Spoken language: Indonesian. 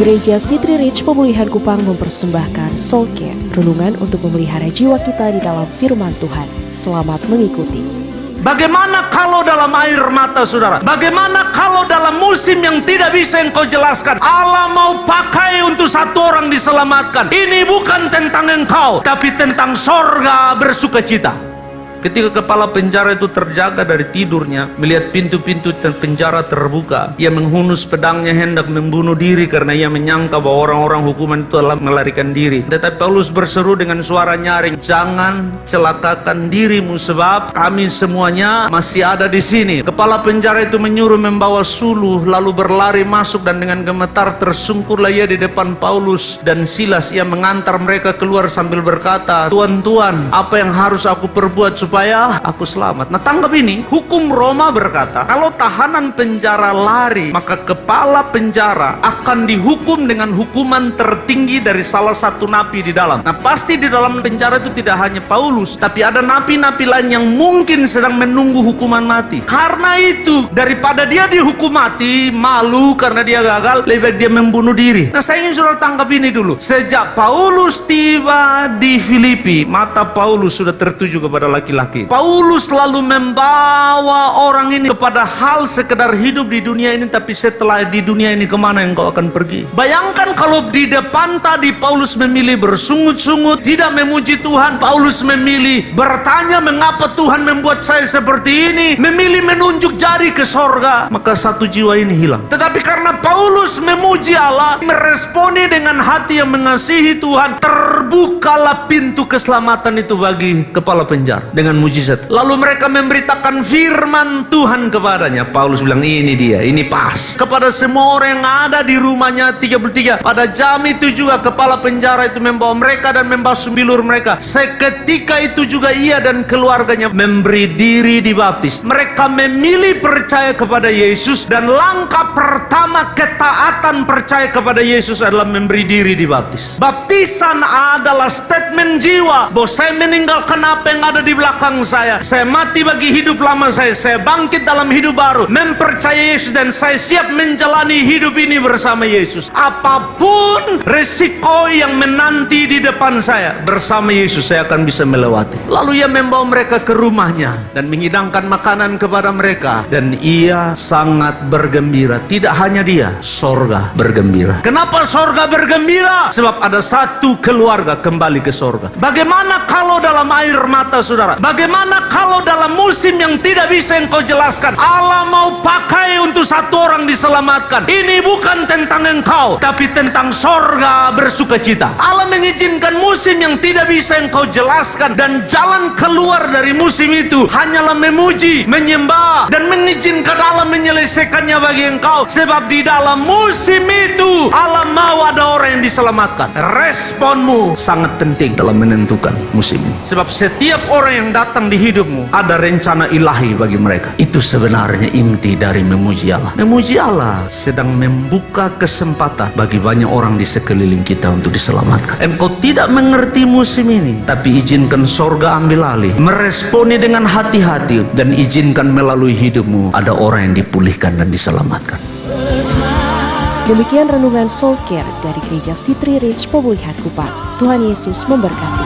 Gereja City Reach Pemulihan Kupang mempersembahkan Soul Care, renungan untuk memelihara jiwa kita di dalam firman Tuhan. Selamat mengikuti. Bagaimana kalau dalam air mata saudara? Bagaimana kalau dalam musim yang tidak bisa engkau jelaskan, Allah mau pakai untuk satu orang diselamatkan? Ini bukan tentang engkau, tapi tentang sorga bersukacita. Ketika kepala penjara itu terjaga dari tidurnya, melihat pintu-pintu penjara terbuka, ia menghunus pedangnya hendak membunuh diri karena ia menyangka bahwa orang-orang hukuman itu telah melarikan diri. Tetapi Paulus berseru dengan suara nyaring, "Jangan celakakan dirimu sebab kami semuanya masih ada di sini." Kepala penjara itu menyuruh membawa suluh, lalu berlari masuk dan dengan gemetar tersungkurlah ia di depan Paulus dan Silas. Ia mengantar mereka keluar sambil berkata, "Tuan, apa yang harus aku perbuat supaya aku selamat?" Nah, tanggap ini, hukum Roma berkata, kalau tahanan penjara lari, maka kepala penjara akan dihukum dengan hukuman tertinggi dari salah satu napi di dalam. Nah, pasti di dalam penjara itu tidak hanya Paulus, tapi ada napi-napi lain yang mungkin sedang menunggu hukuman mati. Karena itu, daripada dia dihukum mati, malu karena dia gagal, lebih baik dia membunuh diri. Nah, saya ingin saudara tangkap ini dulu. Sejak Paulus tiba di Filipi, mata Paulus sudah tertuju kepada laki-laki. Paulus selalu membawa orang ini kepada hal sekedar hidup di dunia ini, tapi setelah di dunia ini kemana engkau akan pergi? Bayangkan kalau di depan tadi Paulus memilih bersungut-sungut, tidak memuji Tuhan. Paulus memilih bertanya mengapa Tuhan membuat saya seperti ini, memilih menunjuk jari ke sorga, maka satu jiwa ini hilang. Tetapi karena Paulus memuji Allah, meresponi dengan hati yang mengasihi Tuhan, terbukalah pintu keselamatan itu bagi kepala penjara dengan mujizat. Lalu mereka memberitakan firman Tuhan kepadanya. Paulus bilang, ini dia, ini pas. Kepada semua orang yang ada di rumahnya. 33. Pada jam itu juga kepala penjara itu membawa mereka dan membasuh bilur mereka. Seketika itu juga ia dan keluarganya memberi diri dibaptis. Mereka memilih percaya kepada Yesus, dan langkah pertama ketaatan percaya kepada Yesus adalah memberi diri dibaptis. Baptisan adalah statement jiwa bahwa saya meninggalkan apa yang ada di belakang saya mati bagi hidup lama saya bangkit dalam hidup baru, mempercayai Yesus, dan saya siap menjalani hidup ini bersama Yesus. Apapun resiko yang menanti di depan saya, bersama Yesus saya akan bisa melewati. Lalu ia membawa mereka ke rumahnya dan menghidangkan makanan kepada mereka, dan ia sangat bergembira. Tidak hanya dia, sorga bergembira. Kenapa sorga bergembira? Sebab ada satu keluarga kembali ke sorga. Bagaimana kalau dalam air mata saudara? Bagaimana kalau dalam musim yang tidak bisa engkau jelaskan, Allah mau pakai untuk satu orang diselamatkan? Ini bukan tentang engkau, tapi tentang sorga bersukacita. Allah mengizinkan musim yang tidak bisa engkau jelaskan, dan jalan keluar dari musim itu hanyalah memuji, menyembah, dan mengizinkan Allah menyelesaikannya bagi engkau. Sebab di dalam musim itu Allah mau ada orang yang diselamatkan. Responmu sangat penting dalam menentukan musim ini. Sebab setiap orang yang datang di hidupmu ada rencana ilahi bagi mereka. Itu sebenarnya inti dari memuji Allah. Memuji Allah sedang membuka kesempatan bagi banyak orang di sekeliling kita untuk diselamatkan. Engkau tidak mengerti musim ini, tapi izinkan sorga ambil alih, meresponi dengan hati-hati, dan izinkan melalui hidupmu ada orang yang dipulihkan dan diselamatkan. Demikian renungan Soul Care dari Gereja City Reach Pemulihan Kupang. Tuhan Yesus memberkati.